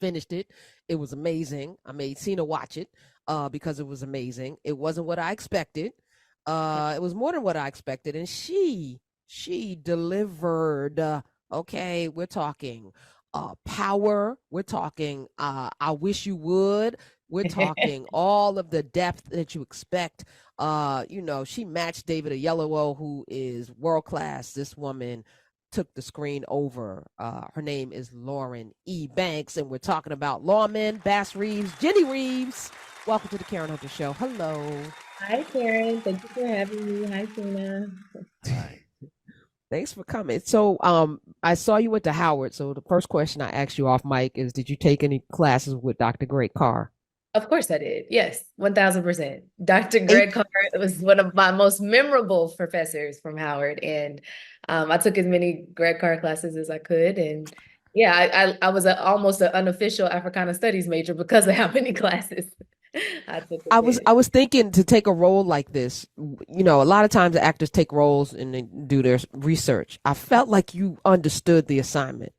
finished it. It was amazing. I made Cena watch it because it was amazing. It wasn't what I expected. It was more than what I expected, and she delivered. Okay, we're talking power. We're talking I wish you would. We're talking all of the depth that you expect. She matched David Oyelowo, who is world class. This woman took the screen over. Her name is Lauren E. Banks, and we're talking about Lawmen, Bass Reeves, Jenny Reeves. Welcome to the Karen Hunter Show. Hello. Hi, Karen. Thank you for having me. Hi, Tina. Hi. Thanks for coming. So, I saw you went to Howard. So the first question I asked you off mic is, did you take any classes with Dr. Greg Carr? Of course I did. Yes, 1000%. Dr. Eight. Greg Carr was one of my most memorable professors from Howard. And I took as many Greg Carr classes as I could. And yeah, I was almost an unofficial Africana Studies major because of how many classes I took with I was it. I was thinking to take a role like this. A lot of times the actors take roles and they do their research. I felt like you understood the assignment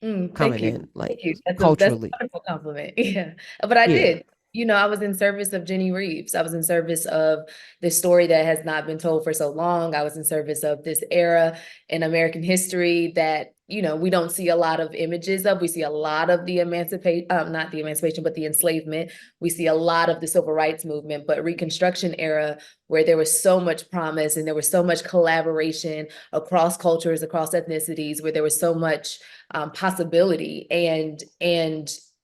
Thank coming you. in, like Thank you. That's a culturally. wonderful compliment. Yeah. But I Yeah. did. I was in service of Jenny Reeves. I was in service of this story that has not been told for so long. I was in service of this era in American history that, we don't see a lot of images of. We see a lot of the emancipation, not the emancipation, but the enslavement. We see a lot of the civil rights movement, but Reconstruction era, where there was so much promise and there was so much collaboration across cultures, across ethnicities, where there was so much possibility and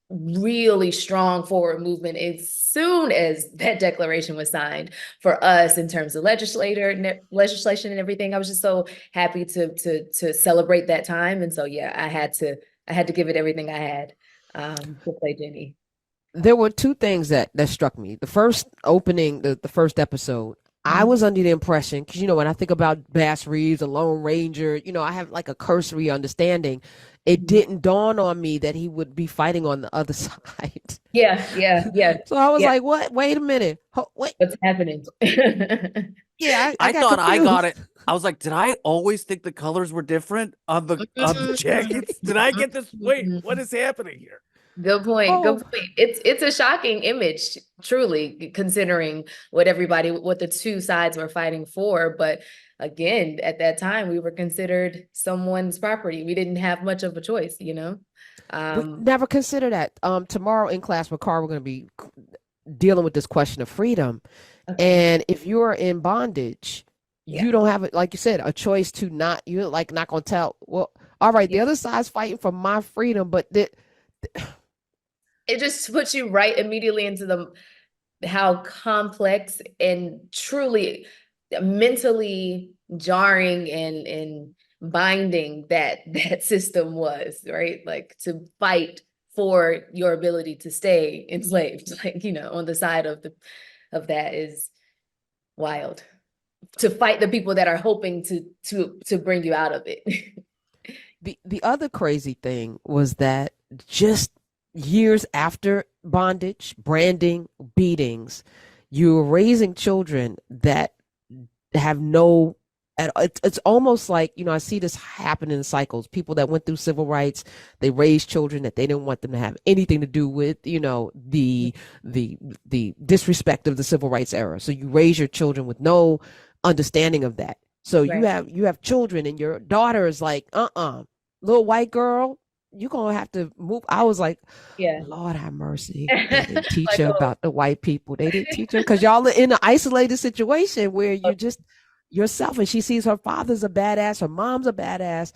really strong forward movement as soon as that declaration was signed for us in terms of legislation and everything. I was just so happy to celebrate that time, and so yeah, I had to give it everything I had to play Jenny. There were two things that struck me. The first opening, the first episode, I Mhm. was under the impression, because when I think about Bass Reeves, a Lone Ranger, I have like a cursory understanding. It Mhm. didn't dawn on me that he would be fighting on the other side. Yeah, yeah, yeah, So I was yeah. like, "What? Wait a minute. Wait, What's happening? yeah, I I got thought I got confused." it. I was like, did I always think the colors were different on the jackets? Did I get this? Wait, what is happening here? Good point. Good Oh, point. It's a shocking image, truly, considering what the two sides were fighting for. But again, at that time, we were considered someone's property. We didn't have much of a choice. we Um, never consider that. Tomorrow in class with Carr, we're going to be dealing with this question of freedom. okay. And if you're in bondage, Yeah. you don't have it, like you said, a choice to not, you're like not gonna tell. Well, all right, Yeah. the other side's fighting for my freedom, but It just puts you right immediately into how complex and truly mentally jarring and binding that system was, right? Like to fight for your ability to stay enslaved, like, on the side of that is wild. To fight the people that are hoping to bring you out of it. the other crazy thing was that just years after bondage, branding, beatings, you're raising children that have no, it's almost like, I see this happen in cycles. People that went through civil rights, they raised children that they didn't want them to have anything to do with, the the disrespect of the civil rights era. So you raise your children with no understanding of that. So you Right. have children, and your daughter is like, little white girl, you're gonna have to move. I was like, Yeah. Lord have mercy. They didn't teach Like, her oh. about the white people. They didn't teach her, because y'all are in an isolated situation where you're just yourself, and she sees her father's a badass, her mom's a badass.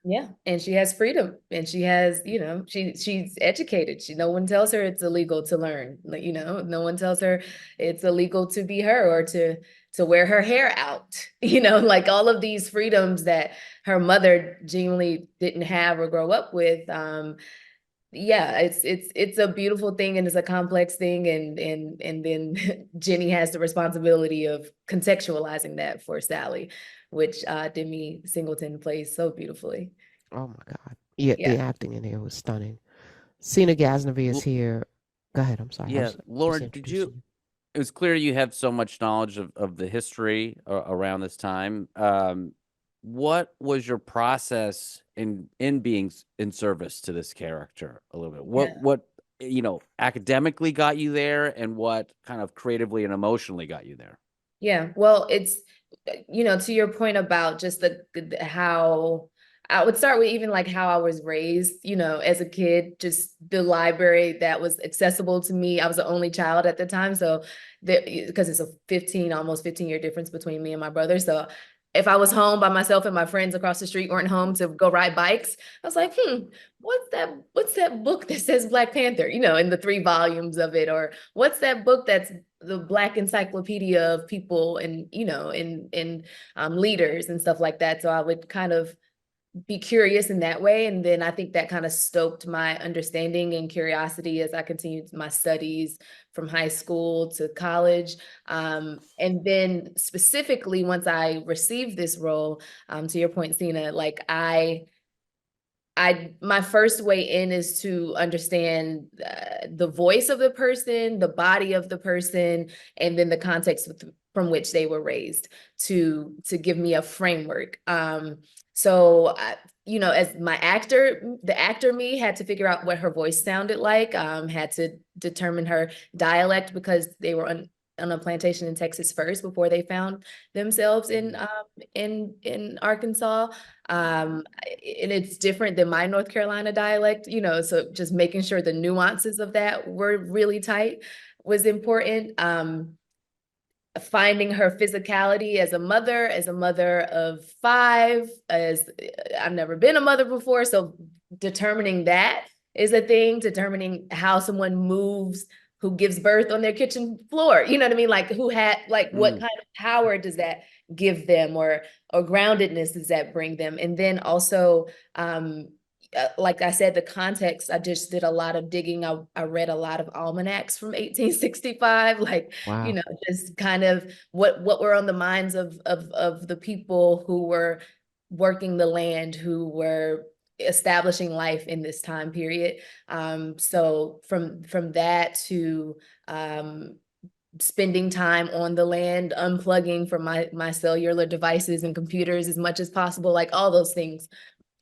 Yeah, and she has freedom, and she has, she's educated. No one tells her it's illegal to learn. Like, no one tells her it's illegal to be her or to wear her hair out. Like all of these freedoms that her mother genuinely didn't have or grow up with. Yeah, it's a beautiful thing, and it's a complex thing, and then Jenny has the responsibility of contextualizing that for Sally, which Demi Singleton plays so beautifully. Oh my God. Yeah, Yeah. the acting in here was stunning. Cena Gasnavi is L- here. Go ahead. I'm sorry. I yeah, was just Lauren, did you? introducing you. It was clear you have so much knowledge of the history around this time. what was your process in being in service to this character a little bit? What academically got you there, and what kind of creatively and emotionally got you there? Yeah, well, it's to your point about just how I would start with even like how I was raised, as a kid, just the library that was accessible to me. I was the only child at the time, so because it's a almost 15-year difference between me and my brother. So if I was home by myself and my friends across the street weren't home to go ride bikes, I was like, what's that book that says Black Panther, in the 3 volumes of it, or what's that book that's the Black encyclopedia of people and leaders and stuff like that. So I would kind of be curious in that way, and then I think that kind of stoked my understanding and curiosity as I continued my studies from high school to college. And then specifically once I received this role, to your point, Sina, like my first way in is to understand the voice of the person, the body of the person, and then the context from which they were raised to give me a framework. So as the actor me had to figure out what her voice sounded like, had to determine her dialect because they were on a plantation in Texas first before they found themselves in Arkansas. And it's different than my North Carolina dialect, so just making sure the nuances of that were really tight was important. Finding her physicality as a mother of 5, as I've never been a mother before, so determining that is a thing, determining how someone moves who gives birth on their kitchen floor, you know what I mean? Like what kind of power does that give them, or groundedness does that bring them? And then also, like I said, the context, I just did a lot of digging. I read a lot of almanacs from 1865, like, Wow. just kind of what were on the minds of the people who were working the land, who were establishing life in this time period. So from that to spending time on the land, unplugging from my cellular devices and computers as much as possible, like all those things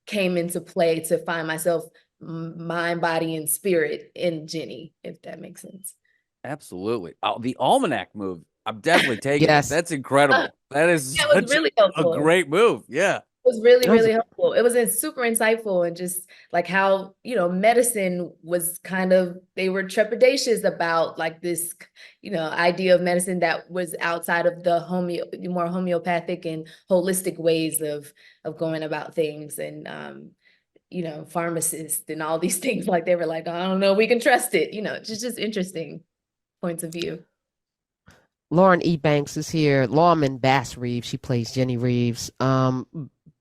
came into play to find myself mind, body, and spirit in Jenny, if that makes sense. Absolutely. Oh, the almanac move. I'm definitely taking that. Yes. That's incredible. That is It was such really a helpful. great move. Yeah. It was really, That was really helpful. It was super insightful, and just like how, medicine was kind of, they were trepidatious about like this, idea of medicine that was outside of the more homeopathic and holistic ways of going about things. And, pharmacists and all these things, like they were like, I don't know, we can trust it, just interesting points of view. Lauren E. Banks is here. Lawmen Bass Reeves. She plays Jenny Reeves.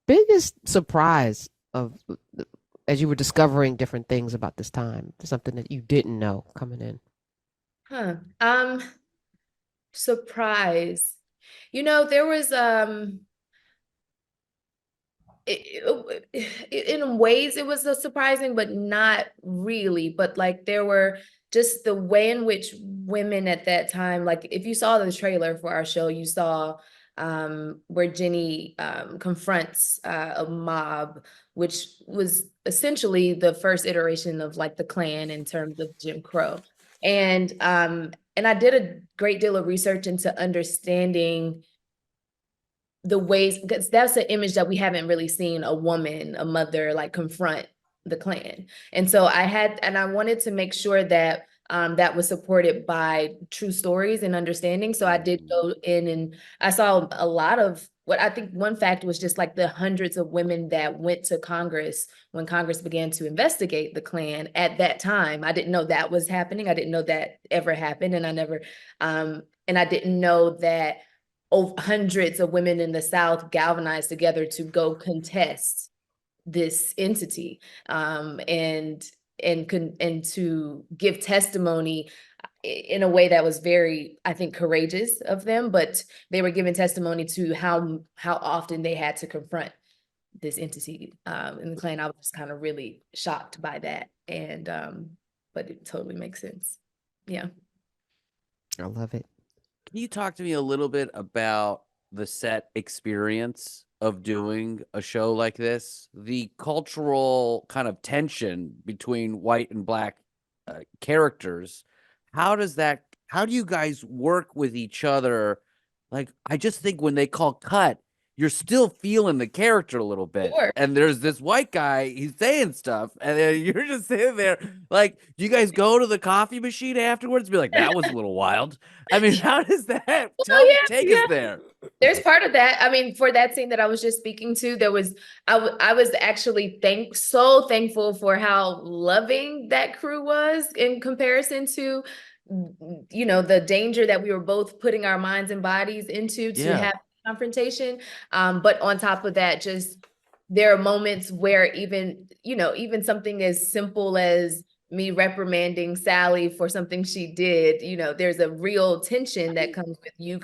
Biggest surprise of as you were discovering different things about this time, something that you didn't know coming in. Surprise. There was in ways it was surprising, but not really. But like there were just the way in which women at that time, like if you saw the trailer for our show, you saw where Jenny confronts a mob, which was essentially the first iteration of like the Klan in terms of Jim Crow. And I did a great deal of research into understanding the ways, because that's an image that we haven't really seen a woman, a mother, like confront the Klan. And so I wanted to make sure that that was supported by true stories and understanding. So I did go in and I saw a lot of what I think one fact was just like the hundreds of women that went to Congress when Congress began to investigate the Klan at that time. I didn't know that was happening. I didn't know that ever happened. And I didn't know that hundreds of women in the South galvanized together to go contest this entity, and to give testimony in a way that was very, I think, courageous of them. But they were giving testimony to how often they had to confront this entity in the Klan. I was just kind of really shocked by that, and but it totally makes sense. Yeah. I love it. Can you talk to me a little bit about the set experience of doing a show like this, the cultural kind of tension between white and black characters. How do you guys work with each other? Like, I just think when they call cut, you're still feeling the character a little bit. Sure. And there's this white guy, he's saying stuff, and then you're just sitting there like, do you guys go to the coffee machine afterwards? Be like, that was a little wild. I mean, how does that take us there? There's part of that. I mean, for that scene that I was just speaking to, there was I was actually so thankful for how loving that crew was in comparison to, you know, the danger that we were both putting our minds and bodies into to have confrontation. But on top of that, just there are moments where even, you know, even something as simple as me reprimanding Sally for something she did, you know, there's a real tension that comes with you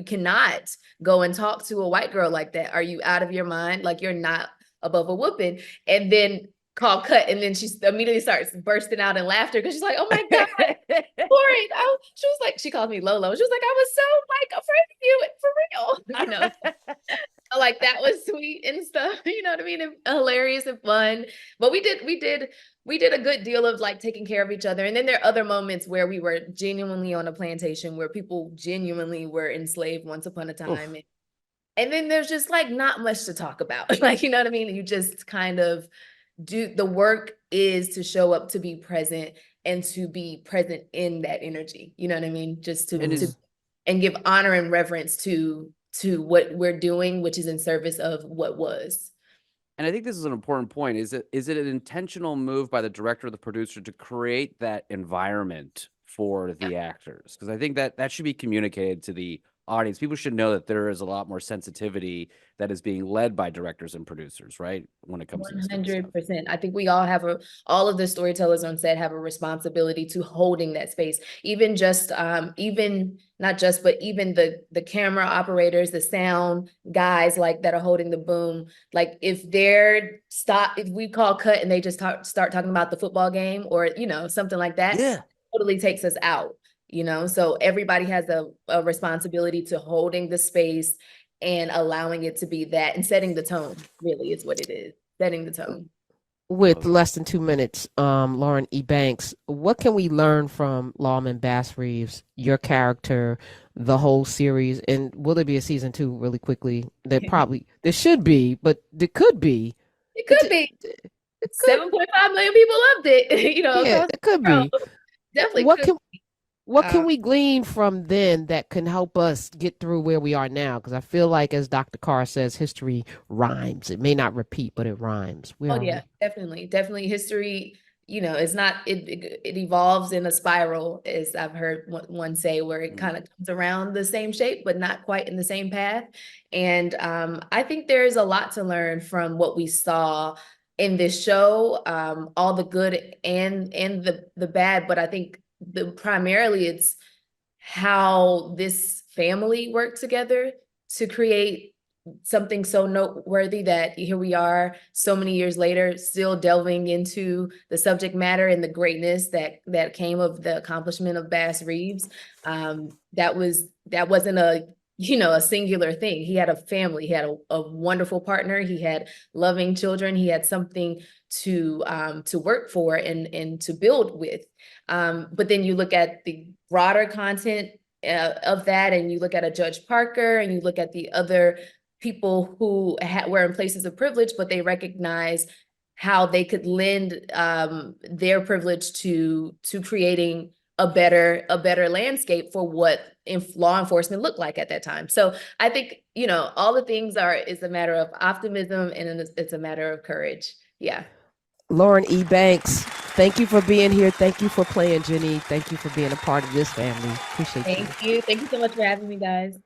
cannot go and talk to a white girl like that. Are you out of your mind? Like, you're not above a whooping. And then call cut, and then she immediately starts bursting out in laughter because she's like, oh my God, Lauren. She was like, she called me Lolo. She was like, I was so like afraid of you for real. You know, like that was sweet and stuff, you know what I mean? And hilarious and fun. But we did a good deal of like taking care of each other. And then there are other moments where we were genuinely on a plantation where people genuinely were enslaved once upon a time. And then there's just like not much to talk about. Like, you know what I mean? You just kind of do the work is to show up, to be present, and to be present in that energy. You know what I mean? Just and give honor and reverence to what we're doing, which is in service of what was. And I think this is an important point. Is it an intentional move by the director or the producer to create that environment for the actors? Because I think that should be communicated to the audience. People should know that there is a lot more sensitivity that is being led by directors and producers, right? When it comes to 100%. I think we all have all of the storytellers on set have a responsibility to holding that space. Even just, even not just, but even the camera operators, the sound guys like that are holding the boom. Like if we call cut and they just start talking about the football game or, you know, something like that, totally takes us out. You know, so everybody has a responsibility to holding the space and allowing it to be that and setting the tone, really is what it is, setting the tone. With less than 2 minutes, Lauren E. Banks, what can we learn from Lawmen Bass Reeves, your character, the whole series? And will there be a season 2 really quickly? There should be, but there could be. It could be. 7.5 million people loved it. You know, yeah, it could be. Definitely. What can we glean from then that can help us get through where we are now? Because I feel like, as Dr. Carr says, history rhymes. It may not repeat, but it rhymes. Definitely. History, you know, it's not, it evolves in a spiral, as I've heard one say, where it kind of comes around the same shape, but not quite in the same path. And I think there's a lot to learn from what we saw in this show, all the good and the bad, but I think primarily it's how this family worked together to create something so noteworthy that here we are so many years later still delving into the subject matter and the greatness that came of the accomplishment of Bass Reeves. That wasn't a singular thing. He had a family, he had a wonderful partner, he had loving children, he had something to work for and to build with. But then you look at the broader content of that, and you look at a Judge Parker, and you look at the other people who were in places of privilege, but they recognize how they could lend their privilege to creating a better landscape for what law enforcement looked like at that time. So I think, you know, all the things is a matter of optimism, and it's a matter of courage. Yeah. Lauren E. Banks, thank you for being here. Thank you for playing Jenny. Thank you for being a part of this family. Appreciate you. Thank you. Thank you so much for having me, guys.